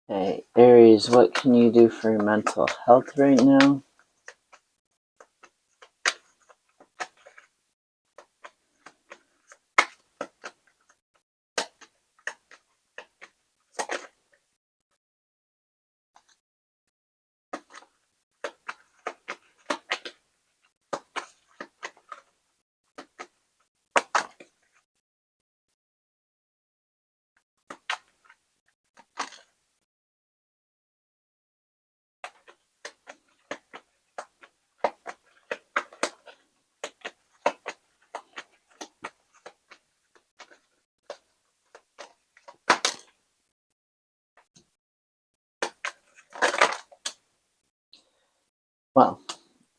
Hey, Aries, what can you do for your mental health right now? Well,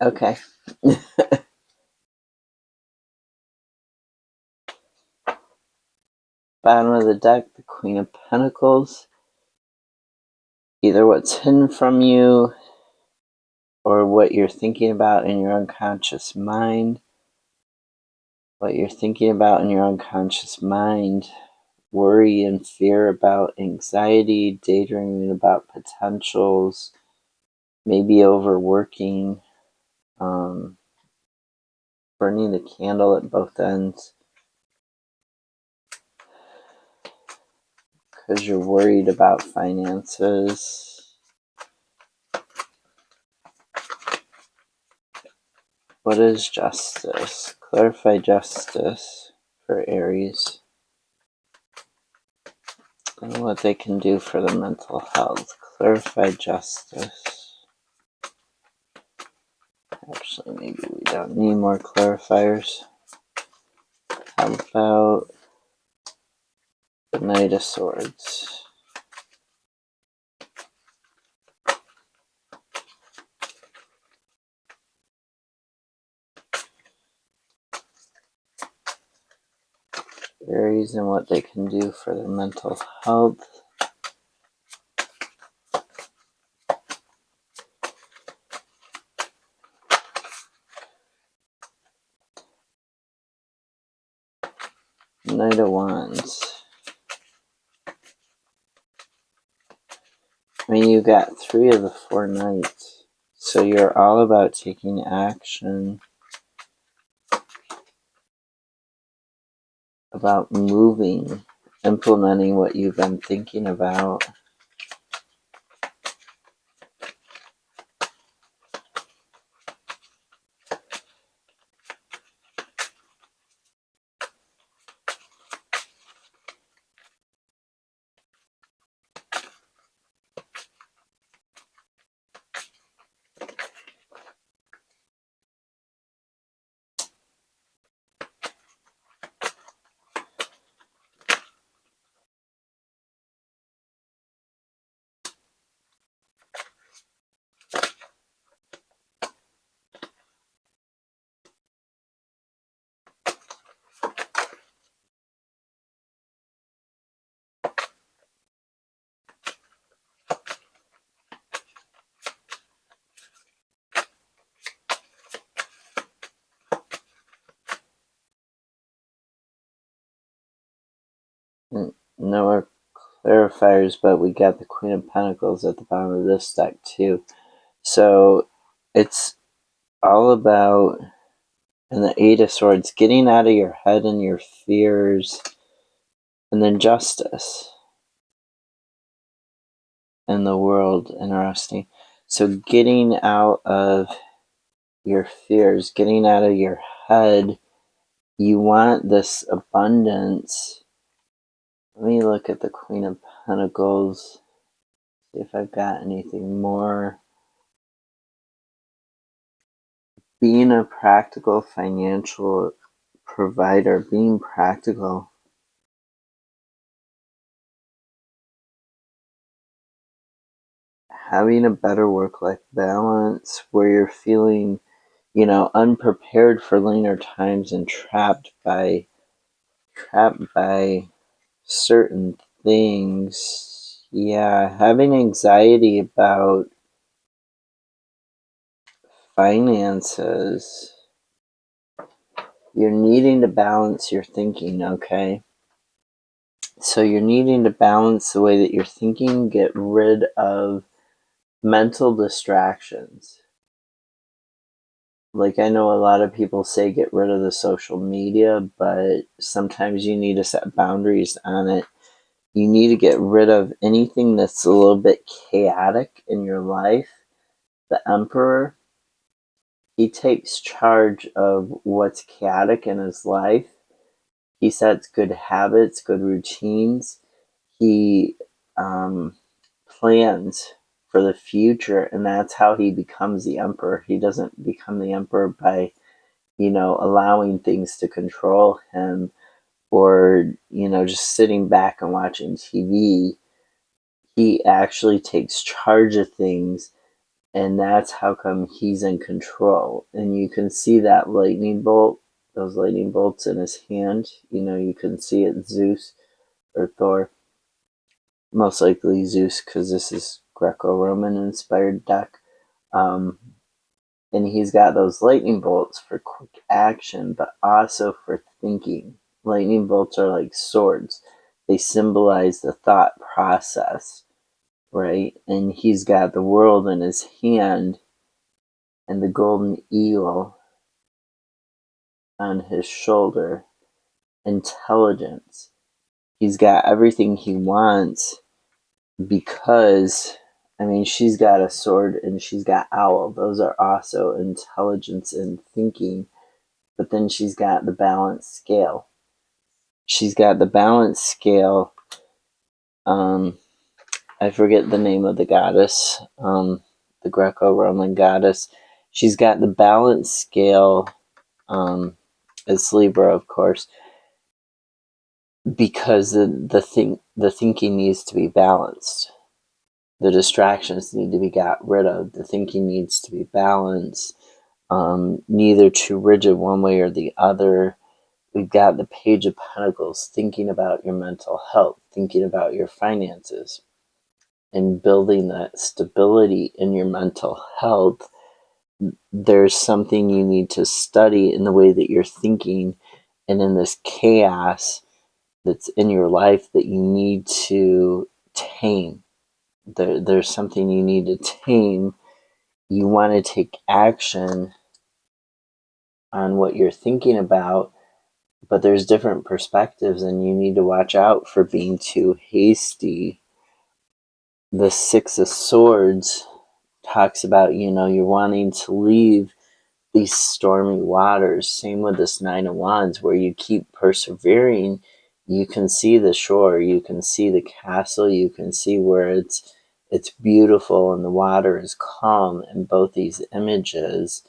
okay. Bottom of the deck, the Queen of Pentacles. Either what's hidden from you or what you're thinking about in your unconscious mind. What you're thinking about in your unconscious mind. Worry and fear about anxiety, daydreaming about potentials, maybe overworking, burning the candle at both ends. Because you're worried about finances. What is justice? Clarify justice for Aries. And what they can do for the mental health. Clarify justice. Actually, maybe we don't need more clarifiers. How about the Knight of Swords? Aries and what they can do for their mental health. Knight of Wands. I mean, you got 3 of the 4 knights. So you're all about taking action. About moving, implementing what you've been thinking about. No more clarifiers, but we got the Queen of Pentacles at the bottom of this deck too. So it's all about, and the 8 of Swords, getting out of your head and your fears, and then justice in the world. Interesting. So getting out of your fears, getting out of your head. You want this abundance. Let me look at the Queen of Pentacles. See if I've got anything more. Being a practical financial provider, being practical. Having a better work-life balance where you're feeling, unprepared for leaner times and trapped by certain things. Yeah, having anxiety about finances. You're needing to balance your thinking, okay? So you're needing to balance the way that you're thinking, get rid of mental distractions. Like, I know a lot of people say get rid of the social media, but sometimes you need to set boundaries on it. You need to get rid of anything that's a little bit chaotic in your life. The Emperor, he takes charge of what's chaotic in his life. He sets good habits, good routines. He plans for the future, and that's how he becomes the Emperor. He doesn't become the Emperor by, allowing things to control him, or, just sitting back and watching TV. He actually takes charge of things, and that's how come he's in control. And you can see that lightning bolt, those lightning bolts in his hand. You can see it, Zeus or Thor. Most likely Zeus, because this is Greco-Roman inspired deck. And he's got those lightning bolts for quick action, but also for thinking. Lightning bolts are like swords. They symbolize the thought process, right? And he's got the world in his hand and the golden eagle on his shoulder. Intelligence. He's got everything he wants because, she's got a sword and she's got owl. Those are also intelligence and thinking. But then she's got the balance scale. She's got the balance scale. I forget the name of the goddess, the Greco-Roman goddess. She's got the balance scale. It's Libra, of course, because the thinking needs to be balanced. The distractions need to be got rid of. The thinking needs to be balanced. Neither too rigid one way or the other. We've got the Page of Pentacles, thinking about your mental health, thinking about your finances, and building that stability in your mental health. There's something you need to study in the way that you're thinking, and in this chaos that's in your life that you need to tame. There's something you need to tame. You want to take action on what you're thinking about, but there's different perspectives, and you need to watch out for being too hasty. The Six of Swords talks about, you're wanting to leave these stormy waters. Same with this Nine of Wands, where you keep persevering. You can see the shore, you can see the castle, you can see where it's beautiful and the water is calm. In both these images,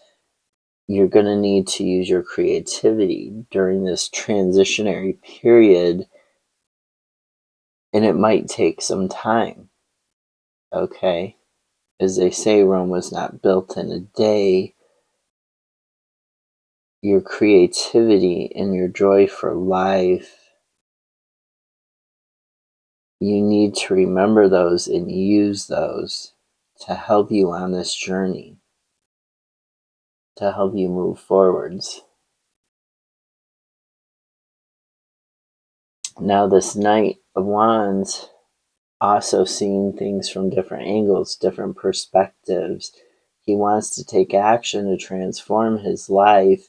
you're going to need to use your creativity during this transitionary period, and it might take some time. Okay? As they say, Rome was not built in a day. Your creativity and your joy for life, you need to remember those and use those to help you on this journey, to help you move forwards. Now, this Knight of Wands, also seeing things from different angles, different perspectives. He wants to take action to transform his life.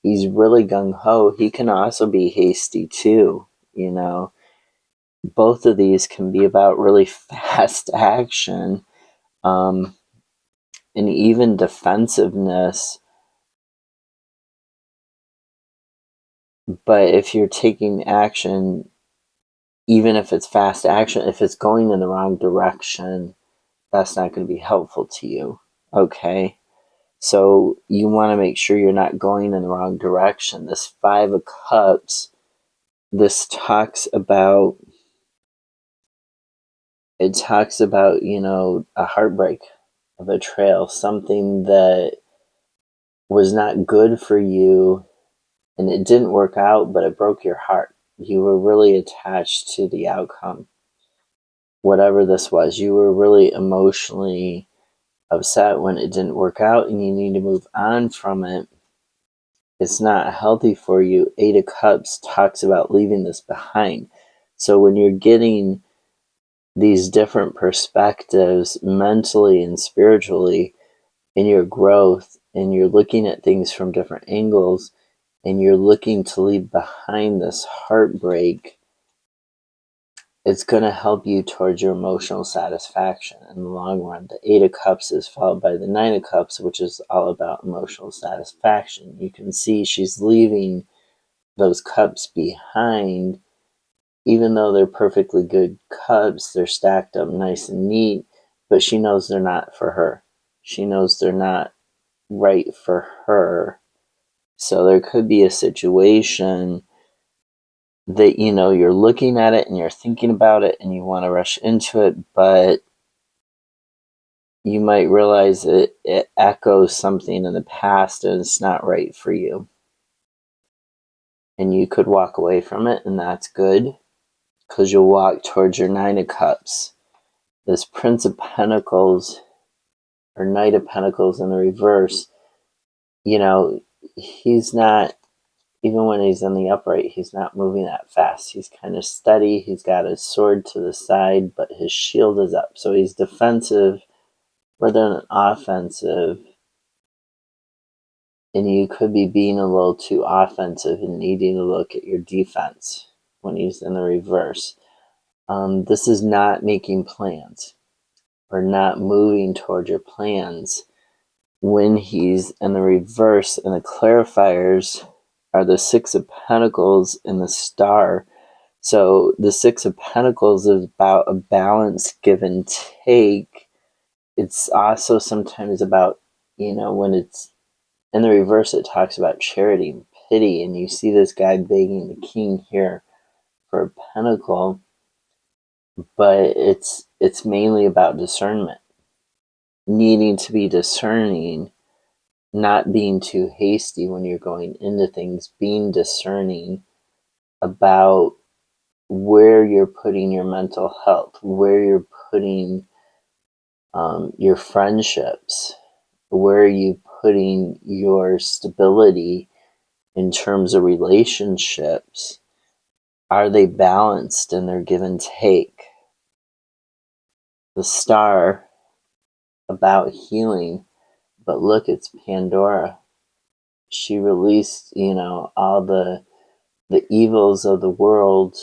He's really gung-ho. He can also be hasty too, Both of these can be about really fast action, and even defensiveness. But if you're taking action, even if it's fast action, if it's going in the wrong direction, that's not going to be helpful to you. Okay? So you want to make sure you're not going in the wrong direction. This Five of Cups, this talks about, a heartbreak, a betrayal, something that was not good for you, and it didn't work out, but it broke your heart. You were really attached to the outcome. Whatever this was, you were really emotionally upset when it didn't work out, and you need to move on from it. It's not healthy for you. Eight of Cups talks about leaving this behind. So when you're getting these different perspectives mentally and spiritually in your growth, and you're looking at things from different angles, and you're looking to leave behind this heartbreak, it's going to help you towards your emotional satisfaction in the long run. The Eight of Cups is followed by the Nine of Cups, which is all about emotional satisfaction. You can see she's leaving those cups behind. Even though they're perfectly good cups, they're stacked up nice and neat, but she knows they're not for her. She knows they're not right for her. So there could be a situation that, you're looking at it and you're thinking about it and you want to rush into it, but you might realize it echoes something in the past and it's not right for you. And you could walk away from it, and that's good, because you'll walk towards your Nine of Cups. This Prince of Pentacles or Knight of Pentacles in the reverse, he's not, even when he's in the upright, he's not moving that fast. He's kind of steady. He's got his sword to the side, but his shield is up. So he's defensive rather than offensive. And you could be being a little too offensive and needing to look at your defense when he's in the reverse. This is not making plans or not moving toward your plans when he's in the reverse. And the clarifiers are the Six of Pentacles and the Star. So the Six of Pentacles is about a balance, give and take. It's also sometimes about, when it's in the reverse, it talks about charity and pity. And you see this guy begging the king here for a pentacle, but it's mainly about discernment, needing to be discerning, not being too hasty when you're going into things, being discerning about where you're putting your mental health, where you're putting your friendships, where are you putting your stability in terms of relationships. Are they balanced in their give and take? The Star, about healing, but look, it's Pandora. She released, all the evils of the world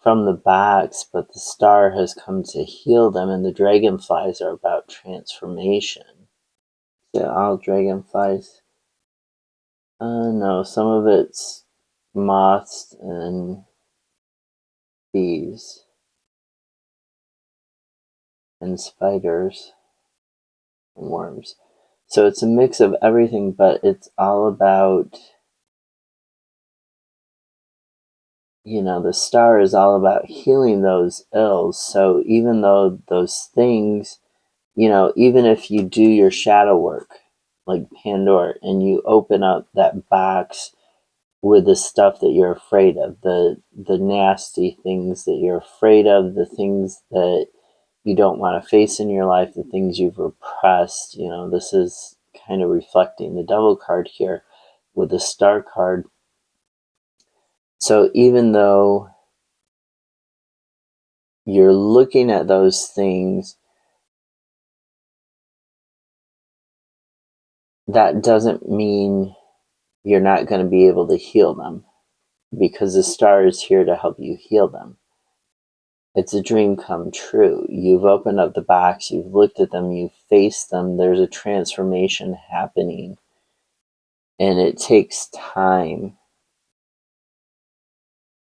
from the box, but the Star has come to heal them, and the dragonflies are about transformation. Yeah, all dragonflies. No, some of it's moths and bees and spiders and worms. So it's a mix of everything, but it's all about, the Star is all about healing those ills. So even though those things, even if you do your shadow work, like Pandora, and you open up that box with the stuff that you're afraid of, the nasty things that you're afraid of, the things that you don't want to face in your life, the things you've repressed, this is kind of reflecting the Devil card here with the Star card. So even though you're looking at those things, that doesn't mean you're not going to be able to heal them, because the Star is here to help you heal them. It's a dream come true. You've opened up the box, you've looked at them, you've faced them, there's a transformation happening, and it takes time.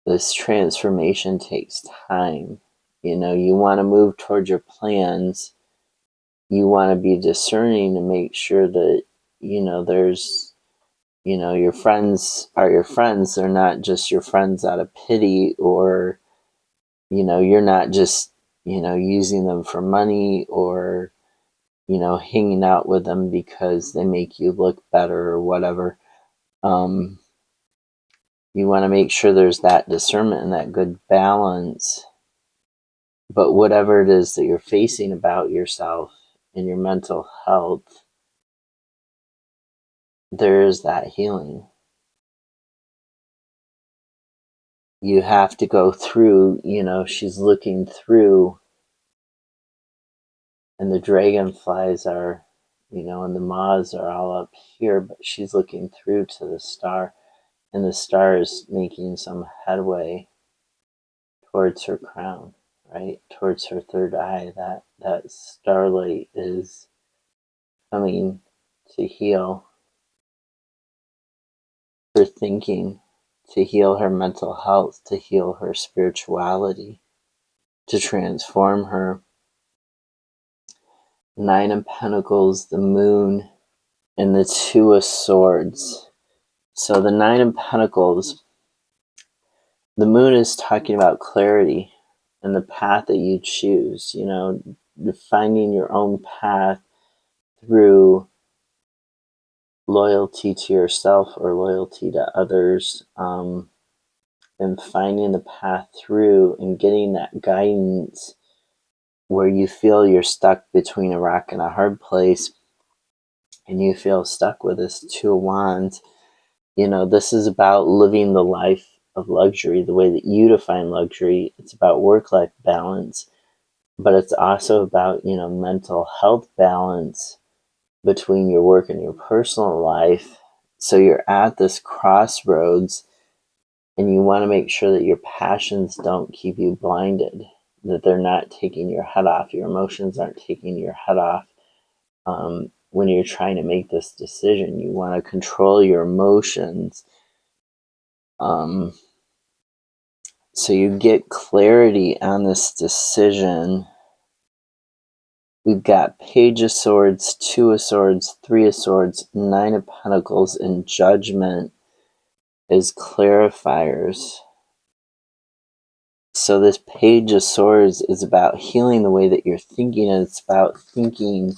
This transformation takes time. You want to move towards your plans. You want to be discerning to make sure that, there's, your friends are your friends. They're not just your friends out of pity, or, you're not just, using them for money, or, hanging out with them because they make you look better or whatever. You want to make sure there's that discernment and that good balance. But whatever it is that you're facing about yourself and your mental health, there is that healing. you have to go through, she's looking through, and the dragonflies are, and the moths are all up here, but she's looking through to the star, and the star is making some headway towards her crown, right? Towards her third eye. That starlight is coming to heal her thinking, to heal her mental health, to heal her spirituality, to transform her. Nine of Pentacles, the Moon, and the Two of Swords. So the Nine of Pentacles, the Moon is talking about clarity and the path that you choose, finding your own path through loyalty to yourself or loyalty to others, and finding the path through and getting that guidance where you feel you're stuck between a rock and a hard place, and you feel stuck with this Two of Wands. This is about living the life of luxury, the way that you define luxury. It's about work-life balance, but it's also about, mental health balance between your work and your personal life. So you're at this crossroads, and you want to make sure that your passions don't keep you blinded, that they're not taking your head off, your emotions aren't taking your head off. When you're trying to make this decision, you want to control your emotions. So you get clarity on this decision. We've got Page of Swords, Two of Swords, Three of Swords, Nine of Pentacles, and Judgment as clarifiers. So this Page of Swords is about healing the way that you're thinking, and it's about thinking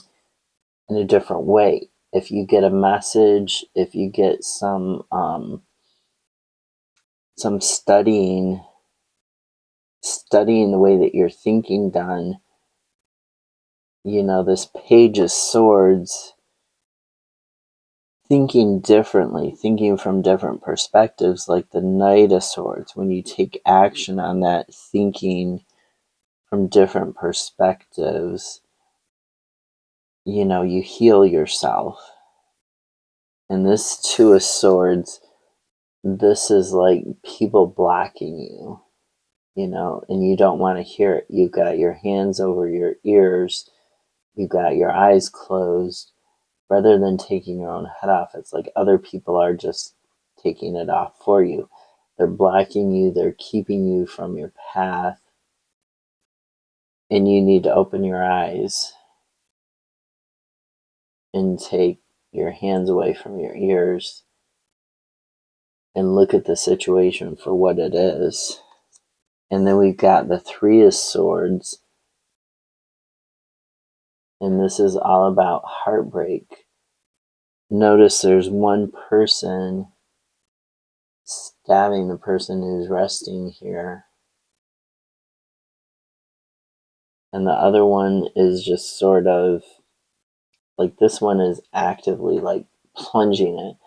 in a different way. If you get a message, if you get some studying the way that you're thinking done, this Page of Swords, thinking differently, thinking from different perspectives, like the Knight of Swords, when you take action on that thinking from different perspectives, you heal yourself. And this Two of Swords, this is like people blocking you, and you don't want to hear it. You've got your hands over your ears, you've got your eyes closed. Rather than taking your own head off, it's like other people are just taking it off for you. They're blocking you, they're keeping you from your path, and you need to open your eyes and take your hands away from your ears and look at the situation for what it is. And then we've got the Three of Swords, and this is all about heartbreak. Notice there's one person stabbing the person who's resting here, and the other one is just sort of like, this one is actively like plunging it,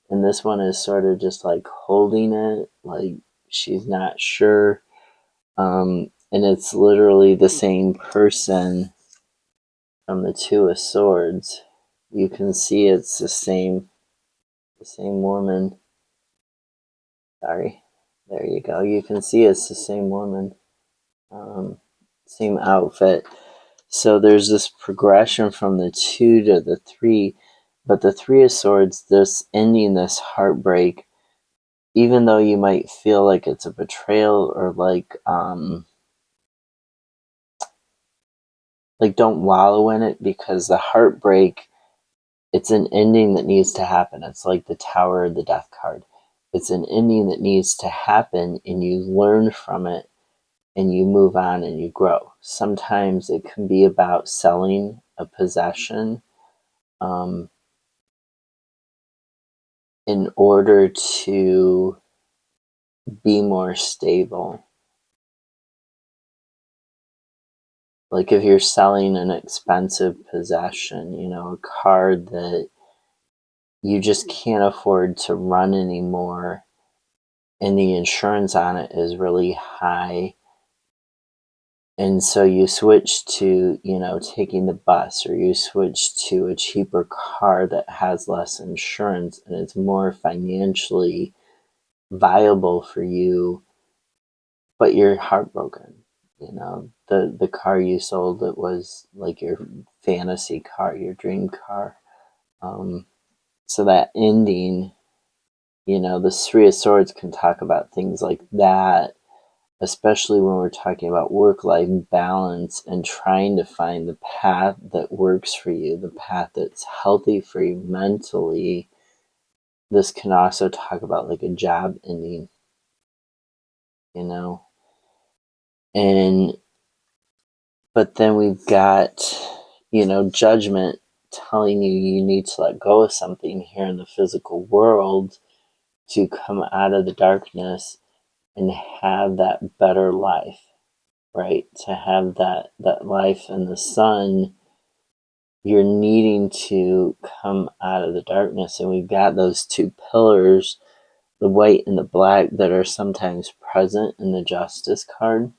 and this one is sort of just like holding it, like she's not sure. And it's literally the same person from the Two of Swords. You can see it's the same woman. Sorry, there you go. You can see it's the same woman, same outfit. So there's this progression from the two to the three, but the Three of Swords, this ending, this heartbreak, even though you might feel like it's a betrayal or like don't wallow in it, because the heartbreak, it's an ending that needs to happen. It's like the Tower of the Death card. It's an ending that needs to happen, and you learn from it, and you move on and you grow. Sometimes it can be about selling a possession in order to be more stable. Like if you're selling an expensive possession, a car that you just can't afford to run anymore, and the insurance on it is really high. And so you switch to, taking the bus, or you switch to a cheaper car that has less insurance and it's more financially viable for you, but you're heartbroken. The car you sold, it was like your fantasy car, your dream car. So that ending, the Three of Swords can talk about things like that, especially when we're talking about work-life balance and trying to find the path that works for you, the path that's healthy for you mentally. This can also talk about like a job ending, and but then we've got, judgment telling you need to let go of something here in the physical world to come out of the darkness and have that better life, right? To have that life in the sun, you're needing to come out of the darkness. And we've got those two pillars, the white and the black, that are sometimes present in the Justice card.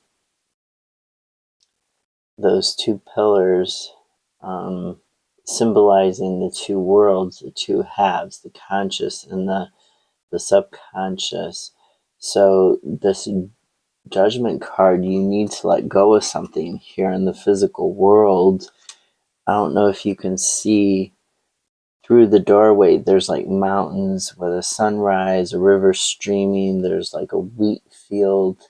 Those two pillars symbolizing the two worlds, the two halves, the conscious and the subconscious. So this Judgment card, you need to let go of something here in the physical world. I don't know if you can see through the doorway. There's like mountains with a sunrise, a river streaming. There's like a wheat field.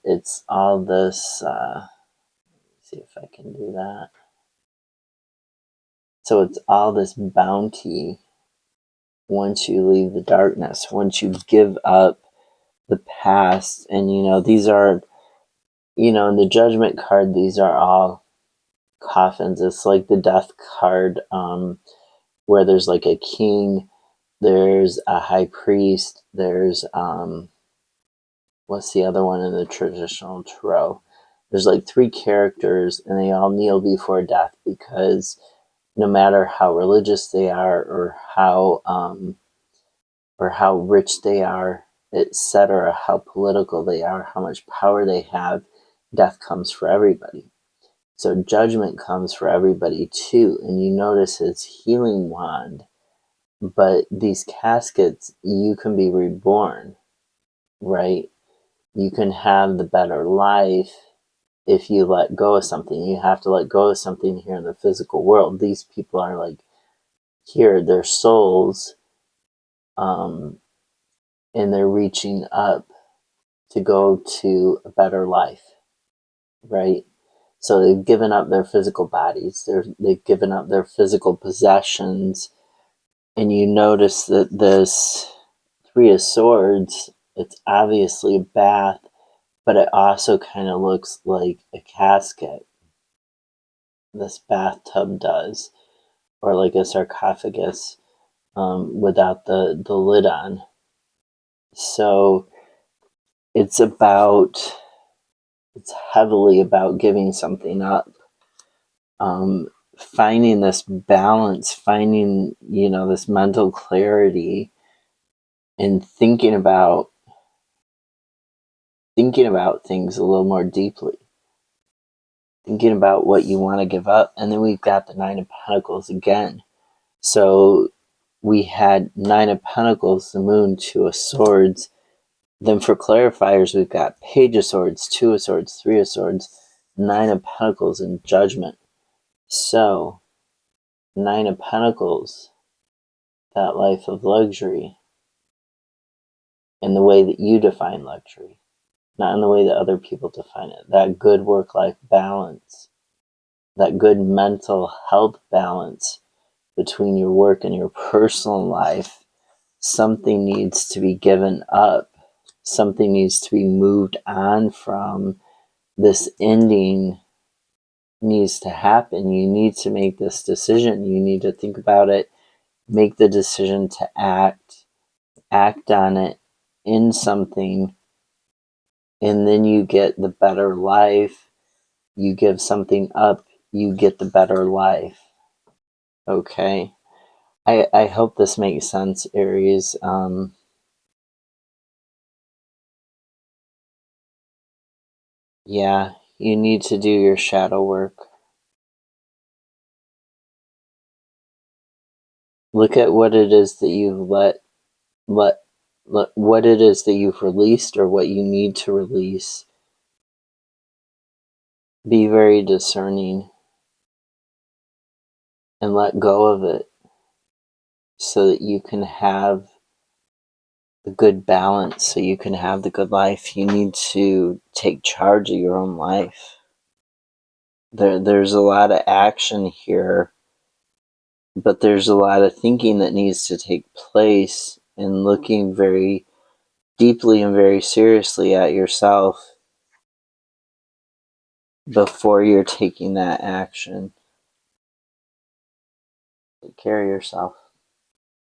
It's all this. See if I can do that. So it's all this bounty once you leave the darkness, once you give up the past. And these are, in the Judgment card, these are all coffins. It's like the Death card, where there's like a king, there's a high priest, there's what's the other one in the traditional tarot? There's like three characters, and they all kneel before death, because no matter how religious they are, or how rich they are, etc., how political they are, how much power they have, death comes for everybody. So judgment comes for everybody too. And you notice his healing wand. But these caskets, you can be reborn, right? You can have the better life if you let go of something. You have to let go of something here in the physical world. These people are like here, their souls, and they're reaching up to go to a better life, right? So they've given up their physical bodies. They've given up their physical possessions. And you notice that this Three of Swords, it's obviously a bath, but it also kind of looks like a casket. This bathtub does, or like a sarcophagus without the lid on. So it's heavily about giving something up, finding this balance, finding, this mental clarity, and thinking about things a little more deeply, thinking about what you want to give up. And then we've got the Nine of Pentacles again. So we had Nine of Pentacles, the Moon, Two of Swords. Then for clarifiers, we've got Page of Swords, Two of Swords, Three of Swords, Nine of Pentacles, and Judgment. So Nine of Pentacles, that life of luxury, in the way that you define luxury, not in the way that other people define it. That good work-life balance, that good mental health balance between your work and your personal life. Something needs to be given up. Something needs to be moved on from. This ending needs to happen. You need to make this decision. You need to think about it, make the decision to act on it in something, and then you get the better life. You give something up, you get the better life. Okay? I hope this makes sense, Aries. Yeah, you need to do your shadow work. Look at what it is that you've let what it is that you've released or what you need to release. Be very discerning and let go of it so that you can have the good balance, so you can have the good life. You need to take charge of your own life. There's a lot of action here, but there's a lot of thinking that needs to take place and looking very deeply and very seriously at yourself before you're taking that action. Take care of yourself.